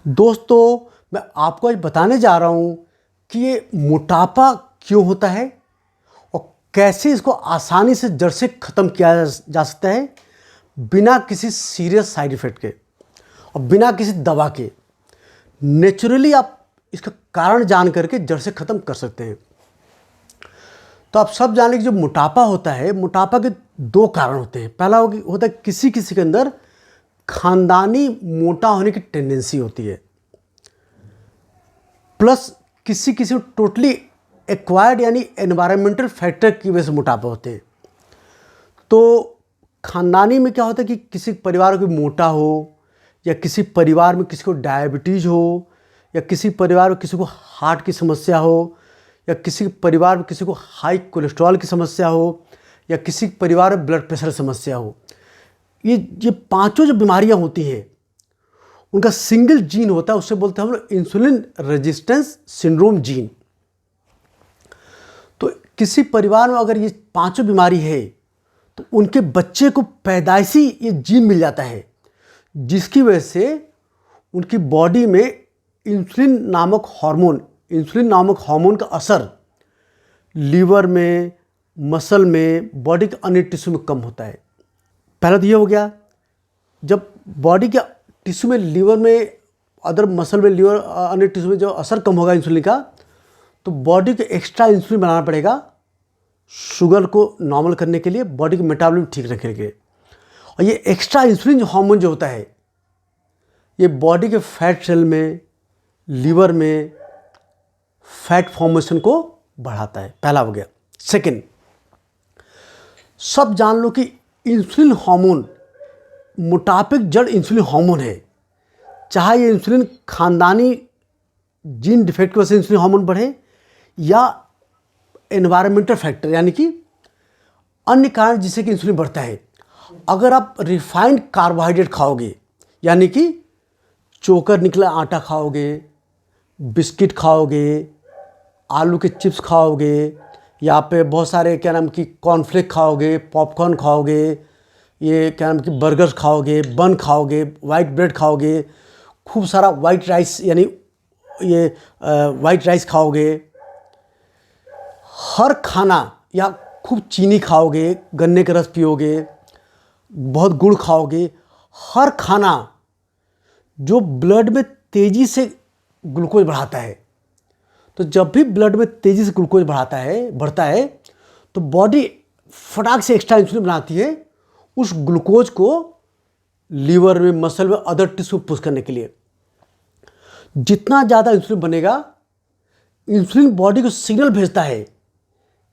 दोस्तों, मैं आपको आज बताने जा रहा हूँ कि ये मोटापा क्यों होता है और कैसे इसको आसानी से जड़ से ख़त्म किया जा सकता है बिना किसी सीरियस साइड इफ़ेक्ट के और बिना किसी दवा के। नेचुरली आप इसका कारण जान करके जड़ से ख़त्म कर सकते हैं। तो आप सब जान लें कि जो मोटापा होता है, मोटापा के दो कारण होते हैं। पहला होता है किसी किसी के अंदर खानदानी मोटा होने की टेंडेंसी होती है, प्लस किसी किसी टोटली एक्वायर्ड यानी एनवायरमेंटल फैक्टर की वजह से मोटापा होते हैं। तो खानदानी में क्या होता है कि किसी परिवार को मोटा हो, या किसी परिवार में किसी को डायबिटीज़ हो, या किसी परिवार में किसी को हार्ट की समस्या हो, या किसी परिवार में किसी को हाई कोलेस्ट्रॉल की समस्या हो, या किसी परिवार में ब्लड प्रेशर समस्या हो। ये पांचों जो बीमारियां होती हैं उनका सिंगल जीन होता है, उससे बोलते हैं हम लोग इंसुलिन रेजिस्टेंस सिंड्रोम जीन। तो किसी परिवार में अगर ये पांचों बीमारी है तो उनके बच्चे को पैदाइशी ये जीन मिल जाता है, जिसकी वजह से उनकी बॉडी में इंसुलिन नामक हार्मोन का असर लीवर में, मसल में, बॉडी के अन्य टिश्यू में कम होता है। पहला तो ये हो गया, जब बॉडी के टिश्यू में, लीवर में, अदर मसल में, लीवर, अन्य टिश्यू में जो असर कम होगा इंसुलिन का, तो बॉडी को एक्स्ट्रा इंसुलिन बनाना पड़ेगा शुगर को नॉर्मल करने के लिए, बॉडी का मेटाबॉलिज्म ठीक रखने के लिए। और ये एक्स्ट्रा इंसुलिन जो हार्मोन जो होता है, ये बॉडी के फैट सेल में, लीवर में फैट फॉर्मेशन को बढ़ाता है। पहला हो गया। सेकंड, सब जान लो कि इंसुलिन हार्मोन मोटापे की जड़ इंसुलिन हार्मोन है। चाहे ये इंसुलिन खानदानी जीन डिफेक्ट की वजह से इंसुलिन हार्मोन बढ़े, या एनवायरमेंटल फैक्टर यानी कि अन्य कारण जिससे कि इंसुलिन बढ़ता है। अगर आप रिफाइंड कार्बोहाइड्रेट खाओगे, यानी कि चोकर निकला आटा खाओगे, बिस्किट खाओगे, आलू के चिप्स खाओगे, या पे बहुत सारे क्या नाम की कॉर्नफ्लेक्स खाओगे, पॉपकॉर्न खाओगे, ये क्या नाम की बर्गर खाओगे, बन खाओगे, वाइट ब्रेड खाओगे, खूब सारा वाइट राइस यानी ये वाइट राइस खाओगे, हर खाना, या खूब चीनी खाओगे, गन्ने का रस पियोगे, बहुत गुड़ खाओगे, हर खाना जो ब्लड में तेज़ी से ग्लूकोज बढ़ाता है। तो जब भी ब्लड में तेज़ी से ग्लूकोज बढ़ता है तो बॉडी फटाक से एक्स्ट्रा इंसुलिन बनाती है उस ग्लूकोज को लीवर में, मसल में, अदर टिश्यू पुश करने के लिए। जितना ज़्यादा इंसुलिन बनेगा, इंसुलिन बॉडी को सिग्नल भेजता है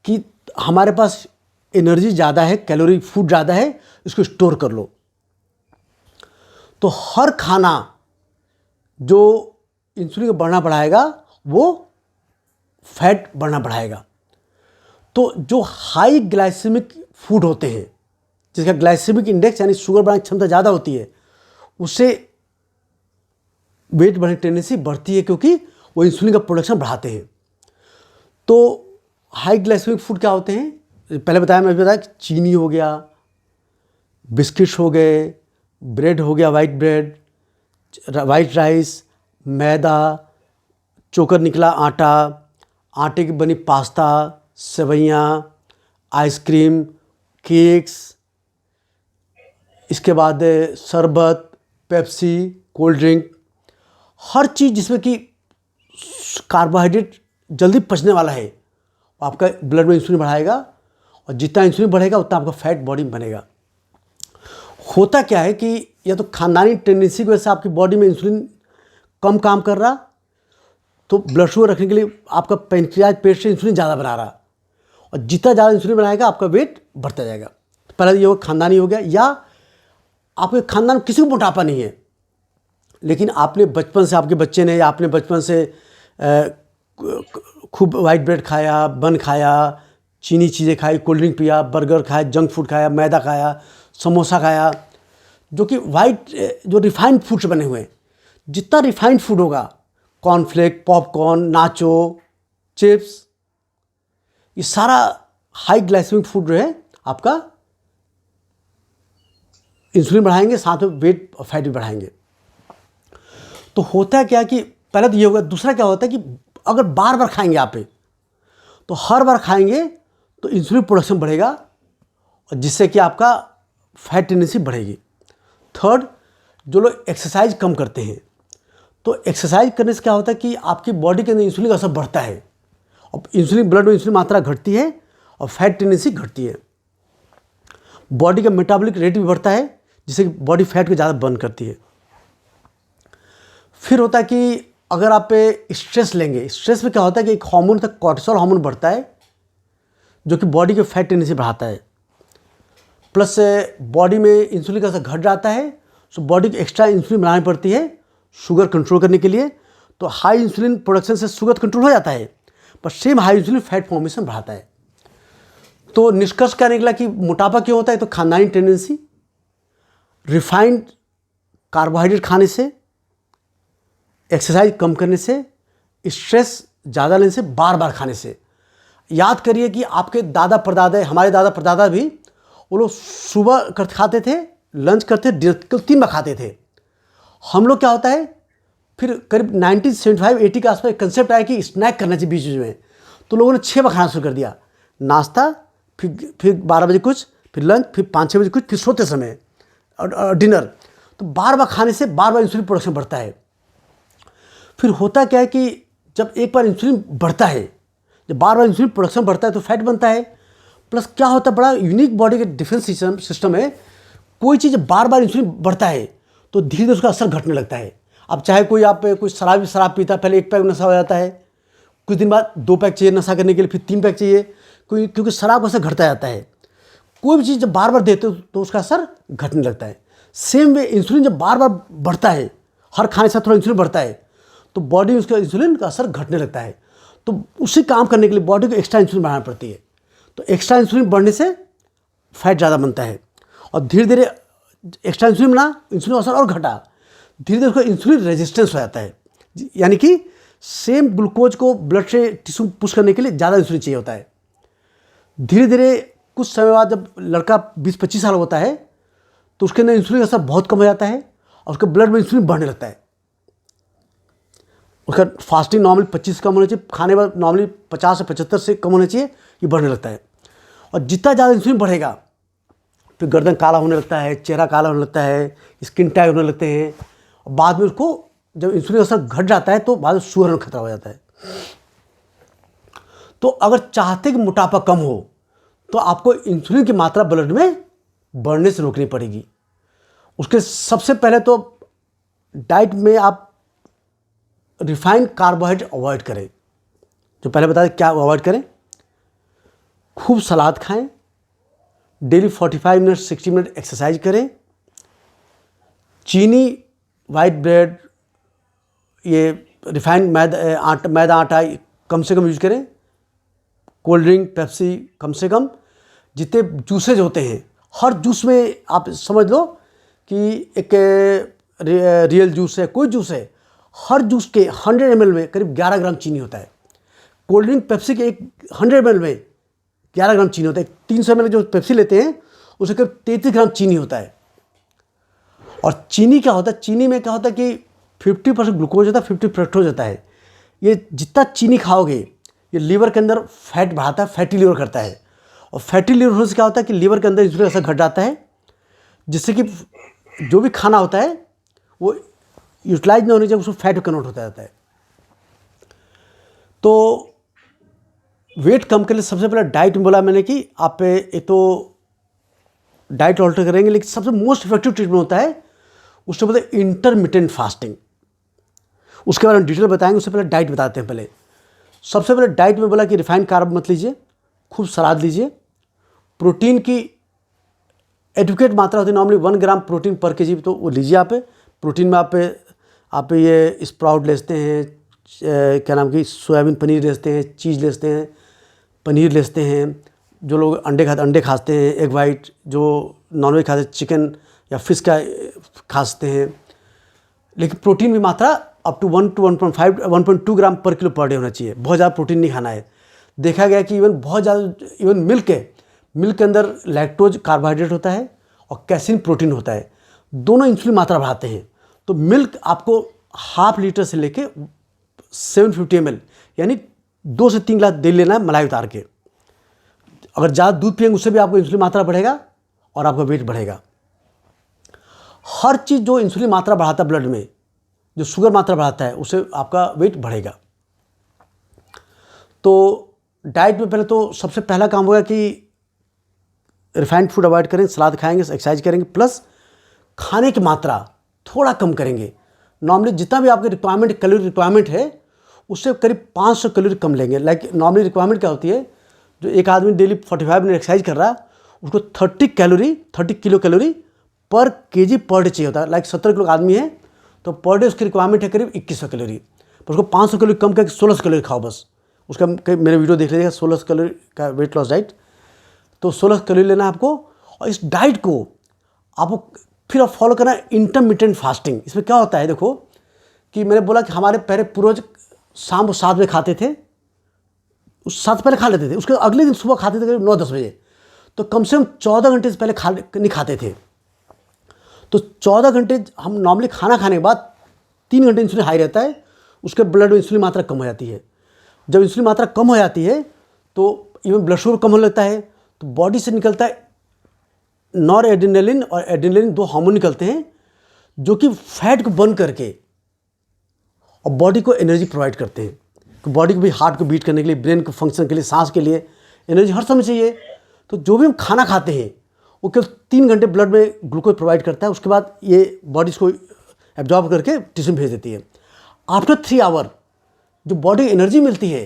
कि हमारे पास एनर्जी ज़्यादा है, कैलोरी फूड ज़्यादा है, इसको स्टोर कर लो। तो हर खाना जो इंसुलिन को बढ़ना बढ़ाएगा वो फैट बढ़ना बढ़ाएगा। तो जो हाई ग्लाइसेमिक फूड होते हैं, जिसका ग्लाइसेमिक इंडेक्स यानी शुगर बनाने की क्षमता ज़्यादा होती है, उससे वेट बढ़ने की टेंडेंसी बढ़ती है, क्योंकि वो इंसुलिन का प्रोडक्शन बढ़ाते हैं। तो हाई ग्लाइसेमिक फूड क्या होते हैं, पहले मैं बताया कि चीनी हो गया, बिस्किट्स हो गए, ब्रेड हो गया, वाइट ब्रेड, वाइट राइस, मैदा, चोकर निकला आटा, आटे की बनी पास्ता, सेवइयाँ, आइसक्रीम, केक्स, इसके बाद शरबत, पेप्सी, कोल्ड ड्रिंक, हर चीज़ जिसमें कि कार्बोहाइड्रेट जल्दी पचने वाला है, आपका ब्लड में इंसुलिन बढ़ाएगा, और जितना इंसुलिन बढ़ेगा उतना आपका फैट बॉडी में बनेगा। होता क्या है कि या तो खानदानी टेंडेंसी की वजह से आपकी बॉडी में इंसुलिन कम काम कर रहा, तो ब्लड शुगर रखने के लिए आपका पैंक्रियाज पेट से इंसुलिन ज़्यादा बना रहा, और जितना ज़्यादा इंसुलिन बनाएगा आपका वेट बढ़ता जाएगा। तो पहले ये खानदानी हो गया, या आपके खानदान में किसी को मोटापा नहीं है, लेकिन आपने बचपन से, आपके बच्चे ने, या आपने बचपन से खूब वाइट ब्रेड खाया, बन खाया, चीनी चीज़ें खाई, कोल्ड ड्रिंक पिया, बर्गर खाया, जंक फूड खाया, मैदा खाया, समोसा खाया, जो कि जो रिफाइंड फूड से बने हुए हैं। जितना रिफाइंड फूड होगा, कॉर्नफ्लेक्स, पॉपकॉर्न, नाचो, चिप्स, ये सारा हाई ग्लाइसेमिक फूड जो है आपका इंसुलिन बढ़ाएंगे, साथ में वेट और फैट भी बढ़ाएंगे। तो होता क्या कि पहले तो ये होगा, दूसरा क्या होता है कि अगर बार बार खाएंगे आप तो हर बार खाएंगे तो इंसुलिन प्रोडक्शन बढ़ेगा और जिससे कि आपका फैट टेंडेंसी बढ़ेगी। थर्ड, जो लोग एक्सरसाइज कम करते हैं तो एक्सरसाइज करने से क्या होता है कि आपकी बॉडी के अंदर इंसुलिन का असर बढ़ता है और इंसुलिन, ब्लड में इंसुलिन मात्रा घटती है और फैट टेंडेंसी घटती है। बॉडी का मेटाबॉलिक रेट भी बढ़ता है जिससे कि बॉडी फैट को ज़्यादा बर्न करती है। फिर होता है कि अगर आप स्ट्रेस लेंगे, स्ट्रेस में क्या होता है कि एक हार्मोन तक कॉर्टिसोल हार्मोन बढ़ता है जो कि बॉडी के फैट टेंडेंसी बढ़ाता है, प्लस बॉडी में इंसुलिन का असर घट जाता है, सो बॉडी को एक्स्ट्रा इंसुलिन बनानी पड़ती है शुगर कंट्रोल करने के लिए। तो हाई इंसुलिन प्रोडक्शन से शुगर कंट्रोल हो जाता है, पर same high insulin fat formation बढ़ाता है। तो निष्कर्ष क्या निकला कि मोटापा क्यों होता है? तो खानदानी टेंडेंसी, रिफाइंड कार्बोहाइड्रेट खाने से, एक्सरसाइज कम करने से, स्ट्रेस ज़्यादा लेने से, बार बार खाने से। याद करिए कि आपके दादा परदादा, हमारे दादा परदादा भी, वो लोग सुबह खाते थे, लंच करते, डिनर 3 बार खाते थे। हम लोग क्या होता है, फिर करीब 1975-80 के आसपास एक कंसेप्ट आया कि स्नैक करना चाहिए बीच में, तो लोगों ने 6 बार खाना शुरू कर दिया। नाश्ता, फिर 12 बजे कुछ, फिर लंच, फिर 5-6 बजे कुछ, फिर सोते समय और डिनर। तो बार बार खाने से बार बार इंसुलिन प्रोडक्शन बढ़ता है। फिर होता क्या है कि जब एक बार इंसुलिन बढ़ता है, जब बार बार इंसुलिन प्रोडक्शन बढ़ता है तो फैट बनता है। प्लस क्या होता है, बड़ा यूनिक बॉडी के डिफेंस सिस्टम है। कोई चीज़ बार बार इंसुलिन बढ़ता है तो धीरे धीरे उसका असर घटने लगता है। अब चाहे कोई शराब पीता है, पहले 1 पैक नशा हो जाता है, कुछ दिन बाद 2 पैक चाहिए नशा करने के लिए, फिर 3 पैक चाहिए, क्योंकि शराब का असर घटता जाता है। कोई भी चीज़ जब बार बार देते हो तो उसका असर घटने लगता है। सेम वे इंसुलिन जब बार बार बढ़ता है, हर खाने से थोड़ा इंसुलिन बढ़ता है, तो बॉडी में उसका इंसुलिन का असर घटने लगता है। तो उसी काम करने के लिए बॉडी को एक्स्ट्रा इंसुलिन बनाना पड़ती है। तो एक्स्ट्रा इंसुलिन बढ़ने से फैट ज़्यादा बनता है और धीरे धीरे एक्स्ट्रा इंसुलिन बना, इंसुलिन असर और घटा, धीरे धीरे उसका इंसुलिन रेजिस्टेंस हो जाता है। यानी कि सेम ग्लूकोज को ब्लड से टिश्यू पुश करने के लिए ज़्यादा इंसुलिन चाहिए होता है। धीरे धीरे कुछ समय बाद जब लड़का 20-25 साल होता है तो उसके अंदर इंसुलिन का असर बहुत कम हो जाता है और उसके ब्लड में इंसुलिन बढ़ने लगता है। उसका फास्टिंग नॉर्मली 25 कम होना चाहिए, खाने बाद नॉर्मली 50 से 75 से कम होना चाहिए, ये बढ़ने लगता है। और जितना ज़्यादा इंसुलिन बढ़ेगा फिर गर्दन काला होने लगता है, चेहरा काला होने लगता है, स्किन टाइट होने लगते हैं और बाद में उसको जब इंसुलिन का असर घट जाता है तो बाद में शुगर होने का खतरा हो जाता है। तो अगर चाहते कि मोटापा कम हो तो आपको इंसुलिन की मात्रा ब्लड में बढ़ने से रोकनी पड़ेगी। उसके सबसे पहले तो डाइट में आप रिफाइंड कार्बोहाइड्रेट अवॉइड करें। जो पहले बताया क्या अवॉइड करें, खूब सलाद खाएं, डेली 45 मिनट 60 मिनट एक्सरसाइज करें, चीनी, वाइट ब्रेड, ये रिफाइंड मैदा आटा कम से कम यूज करें, कोल्ड ड्रिंक, पेप्सी कम से कम, जितने जूसेज होते हैं हर जूस में आप समझ लो कि एक रियल जूस है, कोई जूस है, हर जूस के 100 ml में करीब 11 ग्राम चीनी होता है। कोल्ड ड्रिंक, पेप्सी के 100 ml में 11 ग्राम चीनी होता है। 300 ml जो पेप्सी लेते हैं उसमें करीब 33 ग्राम चीनी होता है। और चीनी क्या होता है, चीनी में क्या होता है कि 50% ग्लूकोज होता है, 50 फ्रक्टोज होता है। ये जितना चीनी खाओगे ये लीवर के अंदर फैट बढ़ाता है, फैटी लीवर करता है। और फैटी लीवर होने से क्या होता है कि लीवर के अंदर इंसुलिन असर घट जाता है, जिससे कि जो भी खाना होता है वो यूटिलाइज नहीं होने जब उसको फैट कन्वर्ट होता जाता है। तो वेट कम के लिए सबसे पहले डाइट में बोला मैंने कि आप एक तो डाइट ऑल्टर करेंगे, लेकिन सबसे मोस्ट इफेक्टिव ट्रीटमेंट होता है उससे बोलते हैं इंटरमिटेंट फास्टिंग। उसके बारे में डिटेल बताएंगे, उससे पहले डाइट बताते हैं। पहले सबसे पहले डाइट में बोला कि रिफाइंड कार्ब मत लीजिए, खूब सलाद लीजिए, प्रोटीन की एडुकेट मात्रा होती है नॉर्मली 1 ग्राम प्रोटीन पर केजी, तो वो लीजिए आप। प्रोटीन में आप ये स्प्राउट लेते हैं, क्या नाम की सोयाबीन पनीर लेते हैं, चीज़ लेते हैं, पनीर लेते हैं। जो लोग अंडे खाते हैं, एग वाइट, जो नॉनवेज खाते हैं, चिकन या फिश का खा सकते हैं। लेकिन प्रोटीन की मात्रा अप टू 1 to 1.5 1.2 ग्राम पर किलो पर डे होना चाहिए। बहुत ज़्यादा प्रोटीन नहीं खाना है। देखा गया कि इवन मिल्क के अंदर लैक्टोज कार्बोहाइड्रेट होता है और कैसीन प्रोटीन होता है, दोनों इंसुलिन मात्रा बढ़ाते हैं। तो मिल्क आपको हाफ लीटर से लेके 750 ml, यानी 2 से 3 गिलास डेली लेना है मलाई उतार के। अगर ज़्यादा दूध पिएंगे उससे भी आपको इंसुलिन मात्रा बढ़ेगा और आपका वेट बढ़ेगा। हर चीज़ जो इंसुलिन मात्रा बढ़ाता है ब्लड में, जो शुगर मात्रा बढ़ाता है, उससे आपका वेट बढ़ेगा। तो डाइट में पहले तो सबसे पहला काम होगा कि रिफाइंड फूड अवॉइड करें, सलाद खाएंगे, एक्सरसाइज करेंगे, प्लस खाने की मात्रा थोड़ा कम करेंगे। नॉर्मली जितना भी आपके रिक्वायरमेंट, कैलोरी रिक्वायरमेंट है, उससे करीब 500 कैलोरी कम लेंगे। लाइक नॉर्मली रिक्वायरमेंट क्या होती है, जो एक आदमी डेली 45 मिनट एक्सरसाइज कर रहा है, उसको 30 किलो कैलोरी पर केजी पर डे चाहिए होता है। लाइक 70 किलो का आदमी है तो पर डे उसकी रिक्वायरमेंट है करीब 2100 कैलोरी, पर उसको 500 कैलोरी कम करके 1600 कैलोरी खाओ बस। उसका मेरे वीडियो देख लीजिएगा, 1600 कैलोरी का वेट लॉस डाइट। तो 1600 कैलोरी लेना है आपको, और इस डाइट को आपको फिर आप फॉलो करना है इंटरमिटेंट फास्टिंग। इसमें क्या होता है, देखो कि मैंने बोला कि हमारे पहले पूर्वज शाम को 7 बजे खाते थे, उस 7 पहले खा लेते थे, उसके अगले दिन सुबह खाते थे करीब 9-10 बजे, तो कम से कम 14 घंटे से पहले नहीं खाते थे। तो 14 घंटे हम नॉर्मली खाना खाने के बाद 3 घंटे इंसुलिन हाई रहता है, उसके ब्लड में इंसुलिन मात्रा कम हो जाती है। जब इंसुलिन मात्रा कम हो जाती है तो इवन ब्लड शुगर कम होने लगता है, तो बॉडी से निकलता है नॉर एड्रेनलिन और एड्रेनलिन, 2 हार्मोन निकलते हैं जो कि फैट को बर्न करके और बॉडी को एनर्जी प्रोवाइड करते हैं। तो बॉडी को भी हार्ट को बीट करने के लिए, ब्रेन को फंक्शन के लिए, सांस के लिए एनर्जी हर समय चाहिए। तो जो भी हम खाना खाते हैं वो केवल 3 घंटे ब्लड में ग्लूकोज प्रोवाइड करता है, उसके बाद ये बॉडी इसको एब्जॉर्ब करके टिश्यू में भेज देती है। आफ्टर 3 आवर जो बॉडी एनर्जी मिलती है,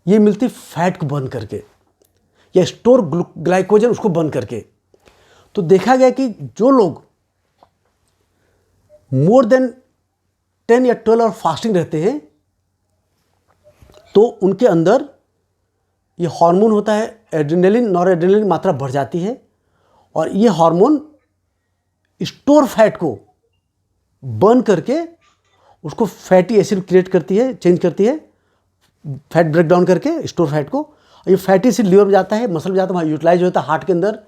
ये मिलती फैट को बर्न करके या स्टोर ग्लाइकोजन उसको बर्न करके। तो देखा गया कि जो लोग मोर देन 10 या 12 आवर फास्टिंग रहते हैं, तो उनके अंदर ये हार्मोन होता है एड्रेनलिन, नॉर एड्रेनलिन मात्रा बढ़ जाती है, और ये हार्मोन स्टोर फैट को बर्न करके उसको फैटी एसिड क्रिएट करती है, चेंज करती है, फैट ब्रेक डाउन करके स्टोर फैट को। और ये फैटी एसिड लीवर में जाता है, मसल में जाता है, वहाँ यूटिलाइज होता है हार्ट के अंदर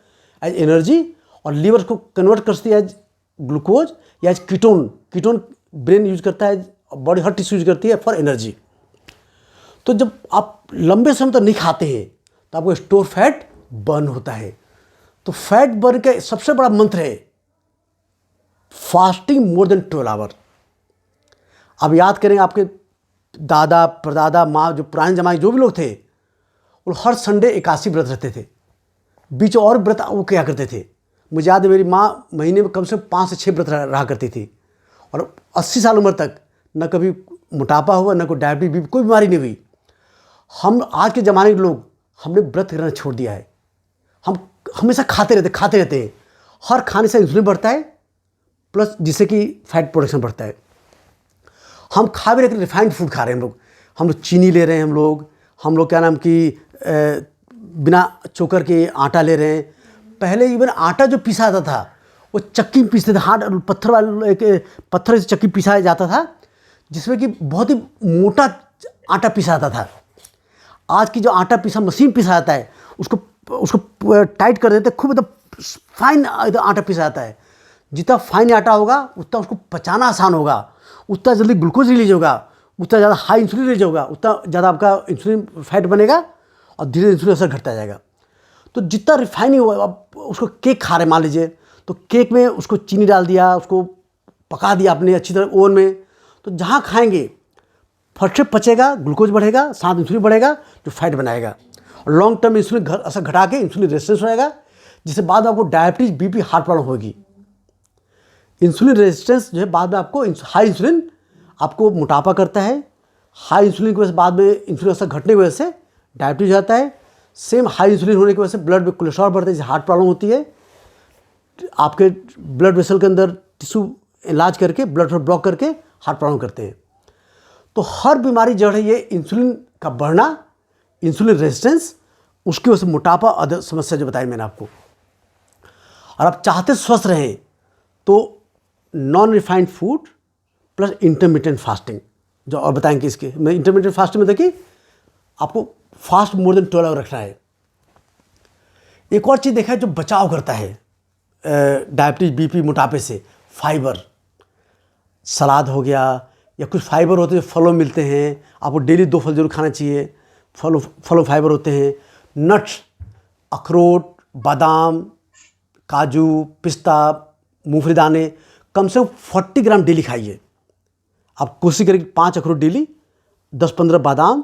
एज एनर्जी, और लीवर को कन्वर्ट करती है एज ग्लूकोज या as ketone. Ketone brain use करता है, बॉडी हर टिश्यू यूज करती है फॉर एनर्जी। तो जब आप लंबे समय तक नहीं खाते हैं तो आपको स्टोर फैट बर्न होता है। तो फैट बर्न का सबसे बड़ा मंत्र है फास्टिंग मोर देन 12 आवर। अब याद करें, आपके दादा परदादा माँ, जो पुराने जमाने जो भी लोग थे, वो हर संडे 81 व्रत रहते थे। बीच और व्रत वो क्या करते थे, मुझे याद है मेरी माँ महीने में कम से कम 5 से 6 व्रत रहा करती थी, और 80 साल उम्र तक न कभी मोटापा हुआ, न कोई डायबिटीज बीपी कोई बीमारी नहीं हुई। हम आज के ज़माने के लोग, हमने व्रत करना छोड़ दिया है। हम हमेशा खाते रहते हैं। हर खाने से इंसुलिन बढ़ता है, प्लस जिससे कि फैट प्रोडक्शन बढ़ता है। हम खा भी रहे, रिफाइंड फूड खा रहे हैं हम लोग चीनी ले रहे हैं, हम लोग क्या नाम की बिना चोकर के आटा ले रहे हैं। पहले इवन आटा जो पिसा जाता था वो चक्की में पीसते थे, हाथ पत्थर वाले एक पत्थर से चक्की पिसाया जाता था, जिसमें कि बहुत ही मोटा आटा पिसा जाता था। आज की जो आटा पिसा मशीन पिसा जाता है, उसको टाइट कर देते, खूब एकदम फाइन आटा पिसा जाता है। जितना फाइन आटा होगा उतना उसको पचाना आसान होगा, उतना जल्दी ग्लूकोज रिलीज होगा, उतना ज़्यादा हाई इंसुलिन रिलीज होगा, उतना ज़्यादा आपका इंसुलिन फैट बनेगा और धीरे धीरे इंसुलिन असर घटता जाएगा। तो जितना रिफाइनिंग हुआ, अब उसको केक खा रहे मान लीजिए, तो केक में उसको चीनी डाल दिया, उसको पका दिया आपने अच्छी तरह ओवन में, तो जहाँ खाएंगे फट से पचेगा, ग्लूकोज बढ़ेगा, साथ इंसुलिन बढ़ेगा जो फैट बनाएगा, और लॉन्ग टर्म इंसुलिन असर घटा के इंसुलिन रेजिस्टेंस रहेगा, जिससे बाद में आपको डायबिटीज, बीपी, हार्ट प्रॉब्लम होगी। इंसुलिन रेजिस्टेंस जो है बाद में आपको हाई इंसुलिन आपको मोटापा करता है, हाई इंसुलिन की वजह से बाद में इंसुलिन असर घटने की वजह से डायबिटीज जाता है। सेम हाई इंसुलिन होने की वजह से ब्लड में कोलेस्ट्रॉल बढ़ता है, जिससे हार्ट प्रॉब्लम होती है। आपके ब्लड वेसल के अंदर टिश्यू इलाज करके ब्लड फ्लो ब्लॉक करके हार्ट प्रॉब्लम करते हैं। तो हर बीमारी जड़ है ये इंसुलिन का बढ़ना, इंसुलिन रेजिस्टेंस, उसकी वजह से मोटापा, अदर समस्या जो बताई मैंने आपको। और आप चाहते स्वस्थ रहें तो non refined food plus intermittent fasting, जो और बताएंगे इसके। मैं इंटरमिटेंट फास्टिंग में देखिए आपको फास्ट मोर देन 12 आवर रखना है। एक और चीज़ देखा है जो बचाव करता है डायबिटीज, बीपी, मोटापे से, फाइबर। सलाद हो गया, या कुछ फाइबर होते हैं जो फलों में मिलते हैं, आपको डेली 2 फल जरूर खाना चाहिए, फलों फाइबर होते हैं। नट्स, अखरोट, बादाम, काजू, पिस्ता, मूंगफली दाने, कम से कम 40 ग्राम डेली खाइए। आप कोशिश करें कि 5 अखरोट डेली, 10-15 बादाम,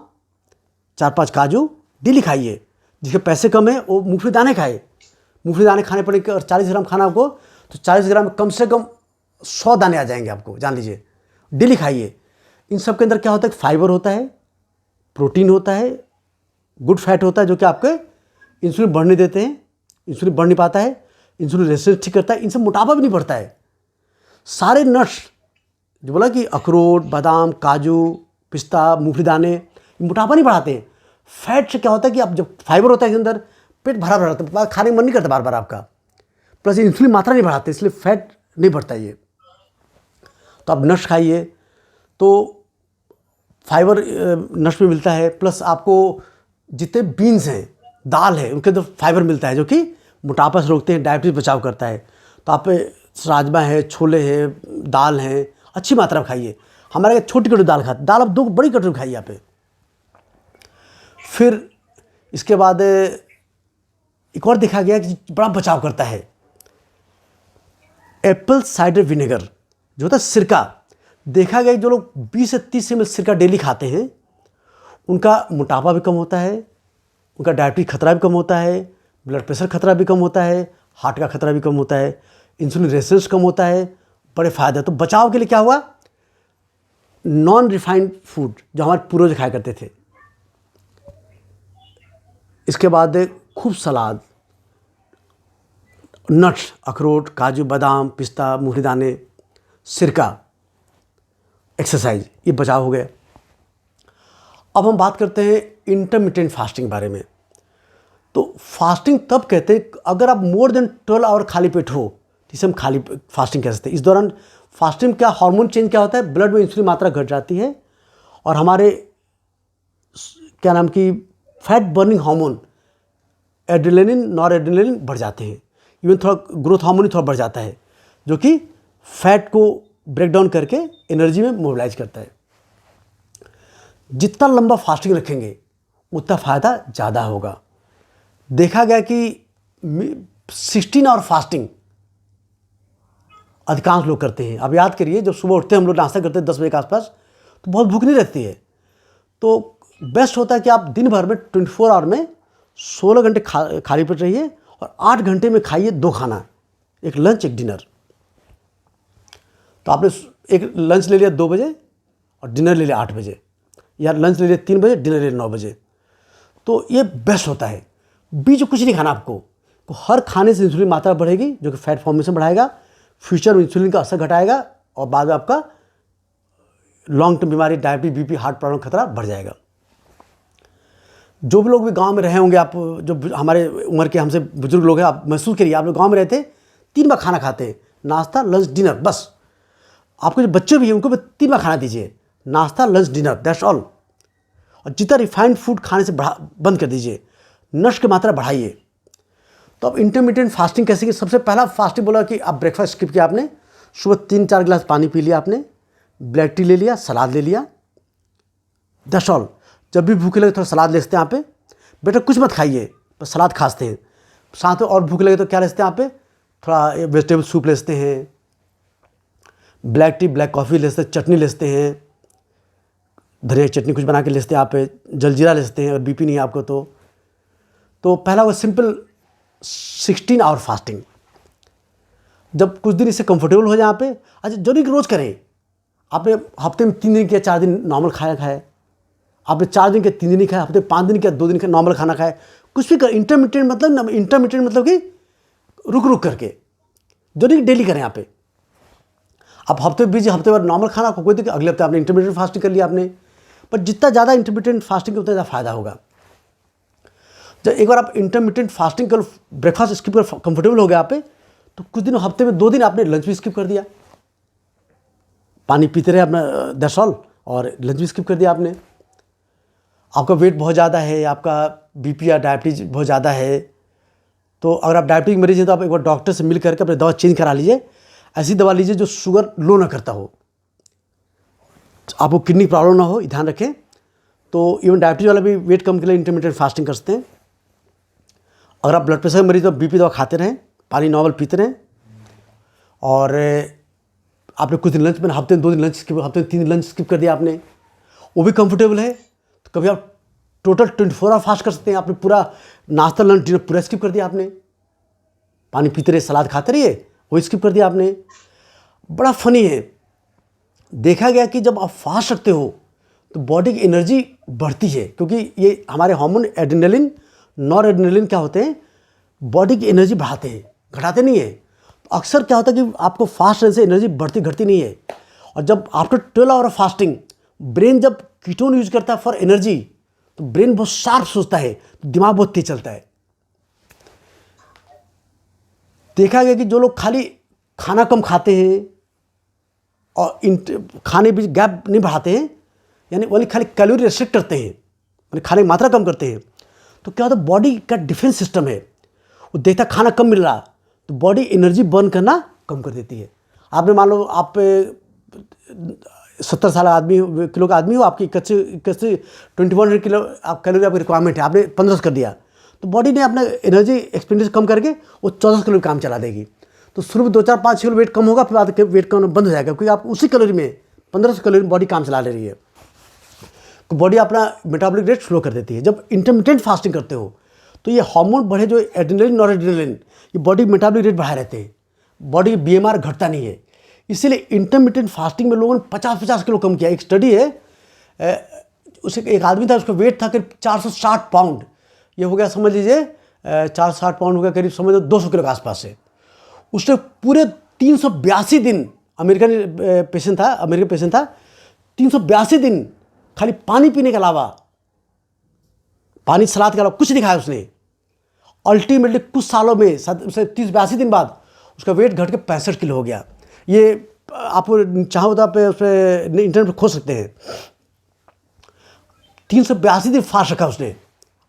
4-5 काजू डेली खाइए। जिसके पैसे कम है वो मूंगफली दाने खाए। मूंगफली दाने खाने पड़ेंगे, और 40 ग्राम खाना आपको, तो 40 ग्राम में कम से कम 100 दाने आ जाएंगे आपको, जान लीजिए। डेली खाइए। इन सब के अंदर क्या होता है, फाइबर होता है, प्रोटीन होता है, गुड फैट होता है, जो कि आपके इंसुलिन बढ़ने देते हैं। इंसुलिन बढ़ नहीं पाता है, इंसुलिन रेजिस्टेंस ठीक करता है, इनसे मोटापा भी नहीं बढ़ता है। सारे नट्स जो बोला कि अखरोट, बादाम, काजू, पिस्ता, मूंगफली दाने, ये मोटापा नहीं बढ़ाते हैं। फैट से क्या होता है कि आप जब फाइबर होता है इसके अंदर, पेट भरा भरा रहता है, खाने का मन नहीं करता बार बार आपका, प्लस इंसुलिन मात्रा नहीं बढ़ाते, इसलिए फैट नहीं बढ़ता ये। तो आप नट्स खाइए, तो फाइबर नट्स में मिलता है, प्लस आपको जितने बीन्स हैं, दाल है, उनके अंदर फाइबर मिलता है, जो कि मोटापा से रोकते हैं, डायबिटीज बचाव करता है। तो आप राजमा है, छोले है, दाल है, अच्छी मात्रा में खाइए। हमारे यहाँ छोटी कटोरी दाल खाते, दाल आप 2 बड़ी कटोरी खाइए यहाँ पे। फिर इसके बाद एक और देखा गया कि बड़ा बचाव करता है, एप्पल साइडर विनेगर जो होता है, सिरका। देखा गया कि जो लोग 20 से 30 ml सिरका डेली खाते हैं, उनका मोटापा भी कम होता है, उनका डायबिटीज खतरा भी कम होता है, ब्लड प्रेशर खतरा भी कम होता है, हार्ट का खतरा भी कम होता है, इंसुलिन रेजिस्टेंस कम होता है, बड़े फायदे। तो बचाव के लिए क्या हुआ, नॉन रिफाइंड फूड जो हमारे पूर्वज खाया करते थे। इसके बाद खूब सलाद, नट्स, अखरोट, काजू, बादाम, पिस्ता, मूंगफली दाने, सिरका, एक्सरसाइज, ये बचाव हो गया। अब हम बात करते हैं इंटरमिटेंट फास्टिंग बारे में। तो फास्टिंग तब कहते हैं अगर आप मोर देन 12 आवर खाली पेट हो, जिसे हम खाली फास्टिंग कह सकते हैं। इस दौरान फास्टिंग क्या हार्मोन चेंज क्या होता है, ब्लड में इंसुलिन मात्रा घट जाती है, और हमारे क्या नाम की fat burning hormone adrenaline, nor adrenaline बढ़ जाते हैं। इवन थोड़ा ग्रोथ हार्मोन थोड़ा बढ़ जाता है, जो कि फैट को ब्रेक डाउन करके एनर्जी में मोबिलाइज करता है। जितना लंबा फास्टिंग रखेंगे उतना फ़ायदा ज़्यादा होगा। देखा गया कि 16 आवर फास्टिंग अधिकांश लोग करते हैं। अब याद करिए, जब सुबह उठते हैं हम लोग, नाश्ता करते हैं 10 बजे के आसपास, तो बहुत भूख नहीं रहती है। तो बेस्ट होता है कि आप दिन भर में 24 आवर में 16 घंटे खाली पेट रहिए, और 8 घंटे में खाइए 2 खाना, एक लंच एक डिनर। तो आपने एक लंच ले लिया 2 बजे और डिनर ले लिया 8 बजे, या लंच ले लिया 3 बजे, डिनर ले लिया 9 बजे। तो ये बेस्ट होता है। बीच में कुछ नहीं खाना आपको। तो हर खाने से इंसुलिन मात्रा बढ़ेगी, जो कि फैट फॉर्मेशन बढ़ाएगा, फ्यूचर में इंसुलिन का असर घटाएगा, और बाद में आपका लॉन्ग टर्म बीमारी, डायबिटीज, बीपी, हार्ट प्रॉब्लम खतरा बढ़ जाएगा। जो भी लोग भी गांव में रहे होंगे, आप जो हमारे उम्र के हमसे बुजुर्ग लोग हैं, आप महसूस करिए, आप लोग गांव में रहते, 3 बार खाना खाते हैं, नाश्ता, लंच, डिनर, बस। आपके जो बच्चे भी हैं उनको भी 3 बार खाना दीजिए, नाश्ता, लंच, डिनर, दैट्स ऑल। और जितना रिफाइंड फूड खाने से बंद कर दीजिए, नट्स की मात्रा बढ़ाइए। तो अब इंटरमीडिएट फास्टिंग कैसे की, सबसे पहला फास्टिंग बोला कि आप ब्रेकफास्ट स्किप किया आपने, सुबह 3-4 गिलास पानी पी लिया आपने, ब्लैक टी ले लिया, सलाद ले लिया, दैट्स ऑल। जब भी भूख लगे थोड़ा सलाद ले सकते हैं यहाँ पे। बेटा कुछ मत खाइए, बस सलाद खाते हैं। साथ में और भूख लगे तो क्या लेते हैं यहाँ पे, थोड़ा वेजिटेबल सूप लेते हैं, ब्लैक टी, ब्लैक कॉफ़ी लेते हैं, चटनी लेते हैं, धनिया की चटनी कुछ बना के लेते हैं यहाँ पे, जलजीरा लेते हैं, और बीपी नहीं है आपको तो पहला वो सिंपल 16 आवर फास्टिंग। जब कुछ दिन इससे कंफर्टेबल हो जाए यहाँ पे, अच्छा जरूरी रोज़ करें। आपने हफ्ते में 3 दिन किया, 4 दिन नॉर्मल खाया, आपने 4 दिन के 3 दिन ही खाया, हफ्ते 5 दिन किया, 2 दिन का नॉर्मल खाना खाया, कुछ भी कर। इंटरमीडिएट मतलब कि रुक करके, जरूरी डेली करें यहाँ पे। आप हफ्ते 20 हफ्ते बाद नॉर्मल खाना को कोई, अगले हफ्ते आपने इंटरमीडिएट फास्टिंग कर लिया आपने। पर जितना ज़्यादा इंटरमीडिएट फास्टिंग उतना ज़्यादा फायदा होगा। जब एक बार आप इंटरमीडिएट फास्टिंग कर, ब्रेकफास्ट स्किप कर कंफर्टेबल हो गया आप पे, तो कुछ दिन, हफ्ते में 2 दिन आपने लंच भी स्किप कर दिया, पानी पीते रहे अपना, दैट्स ऑल, और लंच भी स्किप कर दिया आपने। आपका वेट बहुत ज़्यादा है, आपका बीपी या डायबिटीज बहुत ज़्यादा है, तो अगर आप डायबिटीज मरीज हैं तो आप एक बार डॉक्टर से मिल करके अपनी दवा चेंज करा लीजिए। ऐसी दवा लीजिए जो शुगर लो ना करता हो, आपको किडनी प्रॉब्लम ना हो, ध्यान रखें। तो इवन डायबिटीज़ वाला भी वेट कम के लिए इंटरमिटेंट फास्टिंग कर सकते हैं। अगर आप ब्लड प्रेशर के मरीज तो बीपी दवा खाते रहें, पानी नॉर्मल पीते रहें, और आपने कुछ दिन लंच में, हफ्ते में 2 दिन लंच स्किप, हफ्ते में 3 दिन लंच स्किप कर दिया आपने, वो भी कंफर्टेबल है। तो कभी आप टोटल 24 आवर फास्ट कर सकते हैं। आपने पूरा नाश्ता लंच डिनर पूरा स्किप कर दिया आपने, पानी पीते रहे, सलाद खाते रहिए, वो स्किप कर दिया आपने। बड़ा फनी है, देखा गया कि जब आप फास्ट रखते हो तो बॉडी की एनर्जी बढ़ती है, क्योंकि ये हमारे हार्मोन एड्रेनलिन, नॉर एड्रेनलिन क्या होते हैं, बॉडी की एनर्जी बढ़ाते हैं, घटाते नहीं है। तो अक्सर क्या होता है कि आपको फास्ट रहने से एनर्जी बढ़ती घटती नहीं है। और जब after 12 hour of fasting brain जब कीटोन यूज करता है फॉर एनर्जी, तो ब्रेन बहुत शार्प सोचता है, दिमाग बहुत तेज चलता है। देखा गया कि जो लोग खाली खाना कम खाते हैं और खाने बीच गैप नहीं बढ़ाते हैं, यानी वाली खाली कैलोरी रेस्ट्रिक्ट करते हैं, यानी खाने की मात्रा कम करते हैं, तो क्या होता है, बॉडी का डिफेंस सिस्टम है, वो देखता खाना कम मिल रहा तो बॉडी एनर्जी बर्न करना कम कर देती है। आपने मान लो आप 70 साल आदमी, किलो का आदमी हो, आपकी 2100 किलो आप कैलोरी आपकी रिक्वायरमेंट है, आपने 1500 कर दिया, तो बॉडी ने अपना एनर्जी एक्सपेंडिचर कम करके वो 1400 किलो काम चला देगी। तो शुरू में 2-4-5 किलो वेट कम होगा, फिर बाद वेट कम बंद हो जाएगा, क्योंकि आप उसी कैलोरी में 1500 कैलोरी में बॉडी काम चला ले रही है। तो बॉडी अपना मेटाबॉलिक रेट स्लो कर देती है। जब इंटरमिटेंट फास्टिंग करते हो तो ये हार्मोन बढ़े, जो एड्रेनलिन, नॉरएड्रेनलिन, ये बॉडी मेटाबॉलिक रेट बढ़ाए रहते हैं, बॉडी की बीएमआर घटता नहीं है। इसीलिए इंटरमिटेंट फास्टिंग में लोगों ने 50-50 किलो कम किया। एक स्टडी है, उसे एक आदमी था, उसका वेट था करीब 460 पाउंड, ये हो गया समझ लीजिए 460 पाउंड हो गया करीब समझ लो 200 किलो के आसपास है। उसने पूरे 382 दिन, अमेरिकन पेशेंट था, 382 दिन खाली पानी पीने के अलावा, पानी सलाद के अलावा कुछ नहीं खाया उसने। अल्टीमेटली कुछ सालों में, 30-82 दिन बाद उसका वेट घट के 65 किलो हो गया। ये आप चाहो तो आप उस पर इंटरनेट पर खोज सकते हैं। 382 दिन फास्ट रखा उसने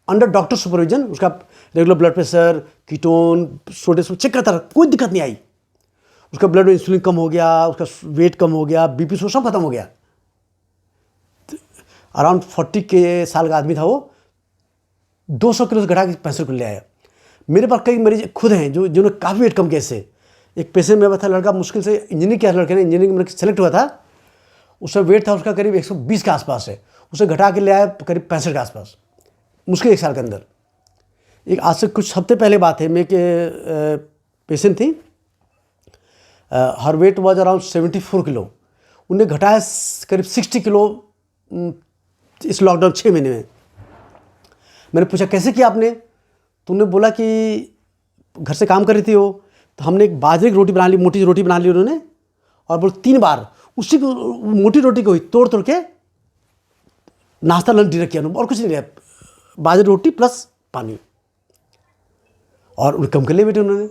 अंडर डॉक्टर सुपरविजन। उसका regular blood pressure, ketone, sodium check करता रहा, कोई दिक्कत नहीं आई। उसका ब्लड में इंसुलिन कम हो गया, उसका वेट कम हो गया, बीपी सब खत्म हो गया। अराउंड 40 के साल का आदमी था वो, 200 किलो से घटा के 65 किलो ले आया। मेरे पास कई मरीज खुद हैं जिन्होंने काफ़ी वेट कम किया इससे। एक पेशेंट में था, लड़का मुश्किल से इंजीनियरिंग किया, लड़के ने इंजीनियरिंग में सेलेक्ट हुआ था, उसका वेट था उसका करीब 120 के आसपास है, उसे घटा के ले आया करीब 65 के आसपास, मुश्किल 1 साल के अंदर। एक आज से कुछ हफ्ते पहले बात है, मेरे पेशेंट थी, हर वेट वॉज अराउंड 74 किलो, उन्हें घटाया करीब 60 किलो इस लॉकडाउन 6 महीने में। मैंने पूछा कैसे किया आपने, तो उन्होंने बोला कि घर से काम कर रही थी वो, तो हमने एक बाजरे की रोटी बना ली, मोटी रोटी बना ली उन्होंने, और बोल 3 बार उसी को मोटी रोटी को ही तोड़ तोड़ के नाश्ता लंच डिनर किया, और कुछ नहीं लिया, बाजरे रोटी प्लस पानी, और उन्हें कम कर लिया वेट उन्होंने।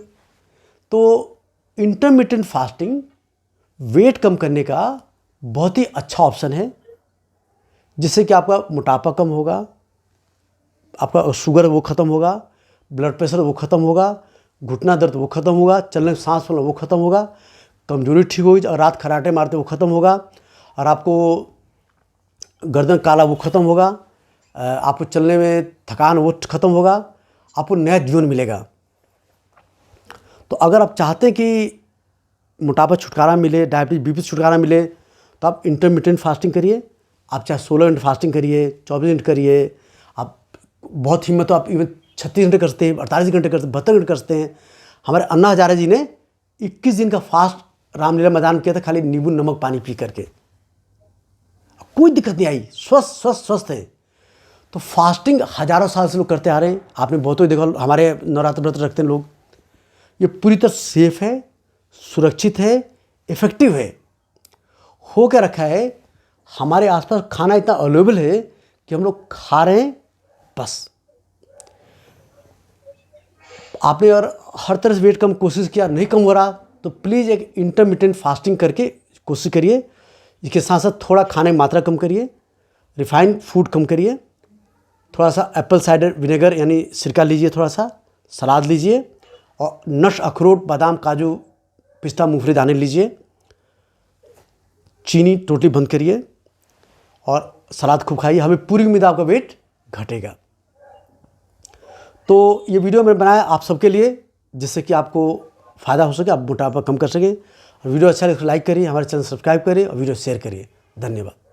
तो इंटरमिटेंट फास्टिंग वेट कम करने का बहुत ही अच्छा ऑप्शन है, जिससे कि आपका मोटापा कम होगा, आपका शुगर वो ख़त्म होगा, ब्लड प्रेशर वो ख़त्म होगा, घुटना दर्द वो ख़त्म होगा, चलने सांस फूलना वो ख़त्म होगा, कमजोरी ठीक होगी, और रात खराटे मारते वो ख़त्म होगा, और आपको गर्दन काला वो ख़त्म होगा, आपको चलने में थकान वो ख़त्म होगा, आपको नया जीवन मिलेगा। तो अगर आप चाहते हैं कि मोटापा छुटकारा मिले, डायबिटीज बीपी से छुटकारा मिले, तो आप इंटरमिटेंट फास्टिंग करिए। आप चाहे 16 घंटे फास्टिंग करिए, 24 घंटे करिए, आप बहुत हिम्मत हो आप इवन 36 घंटे कर सकते हैं, 48 घंटे कर सकते हैं, 72 घंटे कर सकते हैं। हमारे अन्ना हजारे जी ने 21 दिन का फास्ट रामलीला मैदान किया था, खाली नींबू नमक पानी पी करके, कोई दिक्कत नहीं आई, स्वस्थ है। तो फास्टिंग हजारों साल से लोग करते आ रहे हैं, आपने बहुतों देखा, हमारे नवरात्र व्रत रखते हैं लोग। ये पूरी तरह सेफ है, सुरक्षित है, इफेक्टिव है। हो क्या रखा है, हमारे आसपास खाना इतना अवेलेबल है कि हम लोग खा रहे हैं बस। आपने और हर तरह से वेट कम कोशिश किया, नहीं कम हो रहा, तो प्लीज़ एक इंटरमिटेंट फास्टिंग करके कोशिश करिए। इसके साथ साथ थोड़ा खाने की मात्रा कम करिए, रिफाइंड फूड कम करिए, थोड़ा सा एप्पल साइडर विनेगर यानी सिरका लीजिए, थोड़ा सा सलाद लीजिए, और नट्स, अखरोट, बादाम, काजू, पिस्ता, मूंगफली दाने लीजिए। चीनी टोटली बंद करिए, और सलाद खूब खाइए, हमें पूरी उम्मीद है आपका वेट घटेगा। तो ये वीडियो मैंने बनाया आप सबके लिए, जिससे कि आपको फ़ायदा हो सके, आप मोटापा कम कर सकें। वीडियो अच्छा लगे तो लाइक करिए, हमारे चैनल सब्सक्राइब करिए और वीडियो शेयर करिए। धन्यवाद।